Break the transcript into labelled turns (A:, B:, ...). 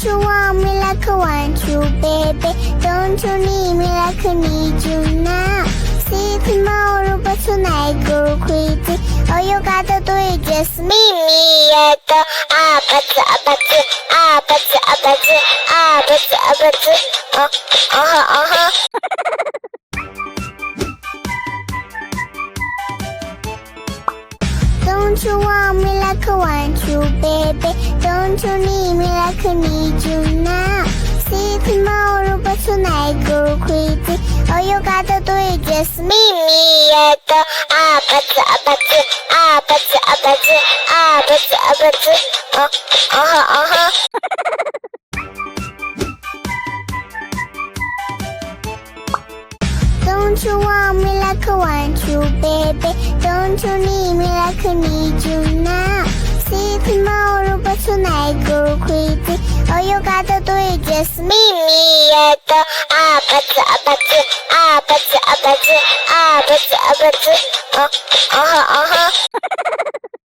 A: Don't you want me like I want you, baby? Don't you need me like I need you now? See tomorrow, but tonight go crazy. All you gotta do is just meet me at the APT, Don't you want me like I want you, baby? Don't you need me like I need you now? See tomorrow, but tonight go crazy. All you gotta do is just meet me at the APT, Don't you want me like I want you, baby? Don't you need me like I need you now? See tomorrow, but tonight go crazy. All you gotta do is just meet me at the APT,